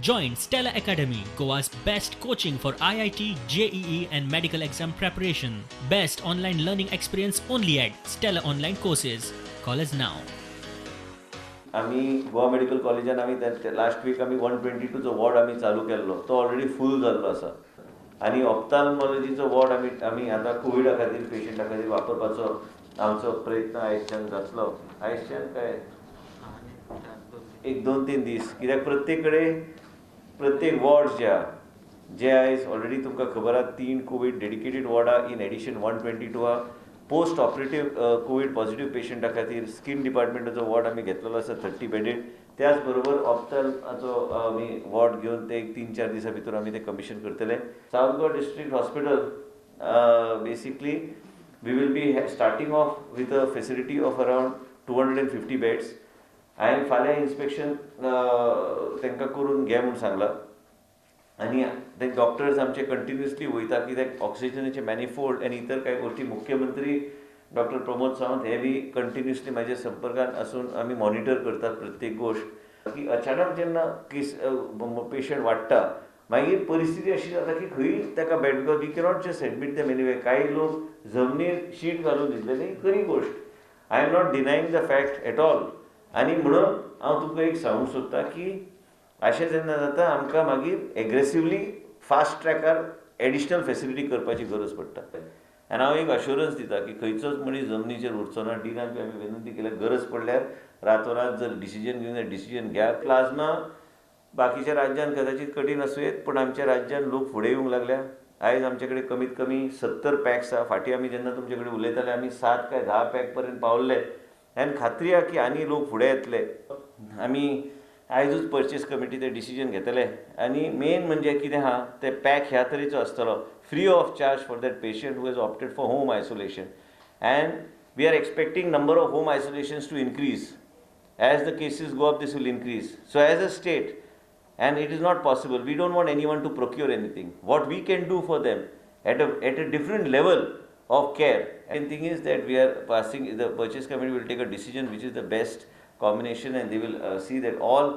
Join Stella Academy, Goa's best coaching for IIT, JEE and medical exam preparation. Best online learning experience only at Stella Online Courses. Call us now. आम्ही Goa medical कॉलेजान आम्ही last weak आम्ही 122चो ward आम्ही चालू केल्लो तो already फूल जाल्लो आसा आनी ऑप्थाल्मॉलॉजीचो वॉर्ड आम्ही आता कोविडा खातीर पेशंटा खातीर वापरपाचो आमचो प्रयत्न आयजच्यान जातलो आयजच्यान काय 1-2-3 दीस कित्याक प्रत्येक वॉर्ड जे आयज ऑलरेडी तुमकां खबर आहा 3 कोविड डेडिकेटेड वॉर्डा इन एडिशन 122 आहा पोस्ट ऑपरेटिव्ह कोविड पॉझिटिव्ह पेशंटा खातीर स्किन डिपार्टमेंटाचो वॉर्ड आमी घेतलेलो आसा 30 बेडेड त्याच बरोबर ऑप्थाल्माचो आमी वॉर्ड घेवन ते 3-4 दिसां भितर आमी ते कमिशन करतले South Goa district hospital basically we will be starting off with a facility of around 250 beds हांवें फाल्यां इन्स्पेक्शन तांकां करून घे म्हणून सांगलां आनी ते डॉक्टर्स आमचे कंटिन्युअसली वयता कित्याक ऑक्सिजनाचे मॅनिफोल्ड आनी इतर कांय गोष्टी मुख्यमंत्री डॉक्टर प्रमोद सावंत हे बी कंटिन्युअसली म्हाज्या संपर्कांत आसून आमी मॉनिटर करतात प्रत्येक गोश्ट की अचानक जेन्ना पेशंट वाडटा मागीर परिस्थिती अशी जाता की खंय ताका bed because we cannot just admit them anyway काही लोक जमनीर शीट घालून दितले ही खरी गोश्ट I am not denying the fact at all आनी म्हणून हांव तुमकां एक सांगूंक सोदतां की अशें जेन्ना जाता आमकां मागीर एग्रेसिवली फास्ट ट्रॅकार एडिशनल फेसिलिटी करपाची गरज पडटा आनी हांव एक अश्युरन्स दिता की खंयचोच मनीस जमनीचेर उरचो ना डिनाक बी आमी विनंती केल्या गरज पडल्यार रातोरात जर डिसिजन घेवन जाल्यार डिसिजन घ्या प्लाझ्मा बाकीच्या राज्यांत कदाचित कठीण आसूं येत पूण आमच्या राज्यांत लोक फुडें येवंक लागल्या आयज आमचे कडेन कमीत कमी 70 पॅक्स आहा फाटीं आमी जेन्ना तुमचे कडेन उलयताले आमी 7 काय 10 पॅक पर्यंत पावल्ले आनी खात्री आहा की आनी लोक फुडें येतले आमी आयजूच परचेस कमिटी ते डिसिजन घेतले आनी मेन म्हणजे कितें आहा ते पॅक ह्या तरेचो आसतलो free of charge for that patient who has opted for home isolation and we are expecting number of home isolations to increase as the cases go up this will increase so as a state and it is not possible we don't want anyone to procure anything what we can do for them at a different level of care and thing is that we are passing the purchase committee will take a decision which is the best combination and they will see that all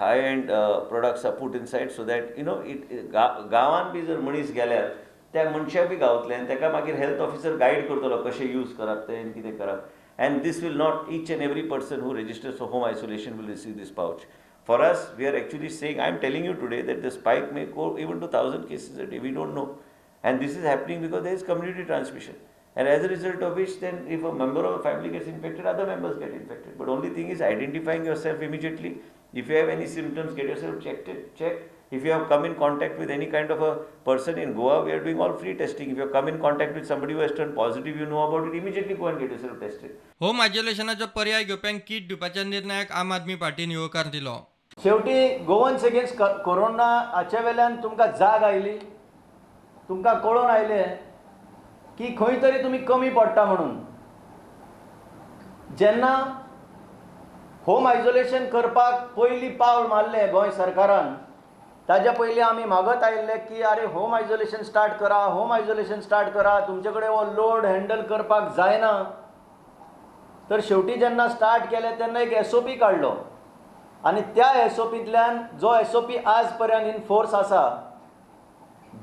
high end products are put inside so that you know gawan bhi jar manis geल्यार त्या मनशाक बी गावतले आनी ताका मागीर health officer guide करतलो कशें use करप तें आनी कितें करप and this will not each and every person who registers for home isolation will receive this pouch for us we are actually saying I am telling you today that the spike may go even to 1,000 cases a day we don't know and this is happening because there is community transmission and as a result of which then if a member of a family gets infected other members get infected but only thing is identifying yourself immediately if you have any symptoms get yourself checked if you have come in contact with any kind of a person in Goa we are doing all free testing if you have come in contact with somebody who has turned positive you know about it immediately go and get yourself tested home आयसोलेशनाचो पर्याय घेवप्यांक kit दिवपाच्या निर्णयाक आम आदमी पार्टीन येवकार दिलो शेवटी Goans against corona हाचे वेल्यान तुमकां जाग आयली तुमकां कळून आयलें की खंय तरी तुमी कमी पडटा म्हणून जेन्ना होम आयसोलेशन करपाक पयलीं पावल मारलें गोंय सरकारान ताज्या पयलीं आमी मागत आयिल्ले की आरे होम आयसोलेशन स्टार्ट करा तुमचे कडेन हो लोड हँडल करपाक जायना तर शेवटी जेन्ना स्टार्ट केलें तेन्ना एक SOP काडलो आनी त्या SOPंतल्यान जो SOP आज पर्यंत इन फोर्स आसा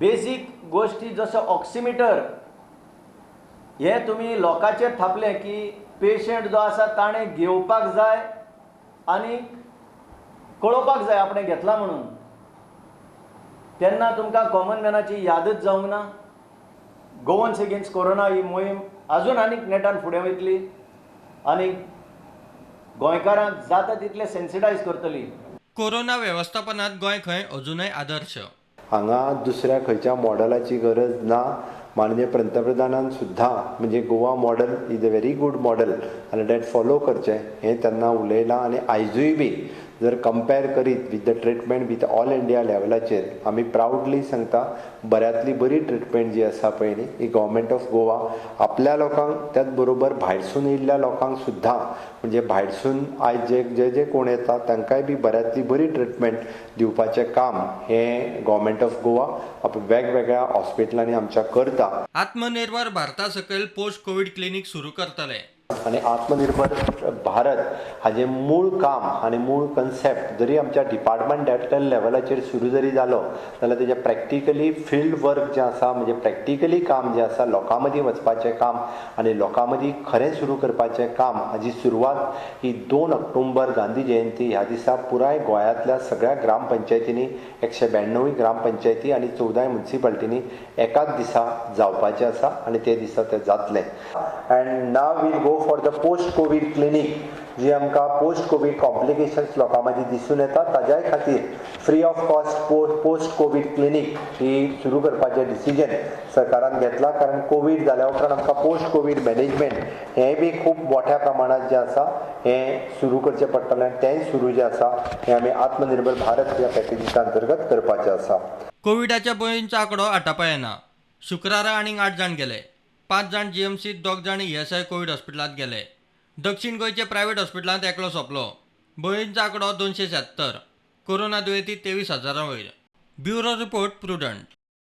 बेसीक गोश्टी जसो ऑक्सिमिटर हे तुमी लोकांचेर थापलें की पेशंट जो आसा ताणें घेवपाक जाय आनी कळोवपाक जाय आपणें घेतला म्हणून तेन्ना तुमकां कॉमन मॅनाची यादच जावंक ना गोवन्स अगेन्स्ट कोरोना ही मोहीम आजून आनीक नेटान फुडें वयतली आनी गोंयकारांक जाता तितले सेन्सिटायज करतली कोरोना वेवस्थापनात गोंय खंय अजूनय आदर्श हांगा दुसऱ्या खंयच्या मॉडेलाची गरज ना माननीय पंतप्रधानान सुद्दां म्हणजे Goa model is a very good model आनी डॅट फॉलो करचें हें तेन्ना उलयलां आनी आयजूय बी जर कंपेर करीत with the treatment with all India लेवलाचेर आमी प्राउडली सांगता बऱ्यांतली बरी ट्रिटमेंट जी आसा पळय न्ही ही गव्हर्मेंट ऑफ गोवा आपल्या लोकांक त्याच बरोबर भायरसून येयल्ल्या लोकांक सुद्दां म्हणजे भायरसून आयज जे कोण येता तांकांय बी बऱ्यांतली बरी ट्रिटमेंट दिवपाचें काम हें गव्हर्मेंट ऑफ गोवा वेगवेगळ्या हॉस्पिटलांनी आमच्या करता आत्मनिर्भर भारता सकयल पोस्ट कोविड क्लिनीक सुरू करतले आनी आत्मनिर्भर भारत हाजें मूळ काम आनी मूळ कन्सेप्ट जरी आमच्या डिपार्टमेंटल लेवलाचेर सुरू जरी जालो जाल्यार तेजें प्रॅक्टिकली फिल्ड वर्क जें आसा म्हणजे प्रॅक्टिकली काम जें आसा लोकां मदीं वचपाचें काम आनी लोकां मदीं खरें सुरू करपाचें काम हाची सुरवात ही 2 ऑक्टोबर गांधी जयंती ह्या दिसा पुराय गोंयांतल्या सगळ्या ग्रामपंचायतींनी 192 ग्रामपंचायती आनी 14 म्युनिसिपालिटींनी एकाच दिसा जावपाचें आसा आनी ते दिसा तें जातलें. And now will go for the post covid clinic जी आमकां पोस्ट कोवीड कॉम्प्लिकेशन्स लोकां मदीं दिसून येता ताज्याय खातीर free of cost post covid clinic ही सुरू करपाचें डिसिजन सरकारान घेतला. कारण कोवीड जाल्या उपरांत आमकां पोस्ट कोवीड मॅनेजमेंट हेंय बी खूब मोठ्या प्रमाणात जें आसा हें सुरू करचें पडटलें आनी तेंय सुरू जें आसा हें आमी आत्मनिर्भर भारत ह्या पॅकेजीच्या अंतर्गत करपाचें आसा. कोविडाच्या बळींचो आंकडो आटापा येना. शुक्रारा आनीक 8 जाण गेले. 5 जाण जीएमसीत, 2 जाण ESI कोविड हॉस्पिटलांत गेले. दक्षिण गोंयचे प्रायव्हेट हॉस्पिटलांत एकलो सोंपलो. बळींचो आंकडो 276. कोरोना दुयेंती 23,000 वयर. Bureau report prudent.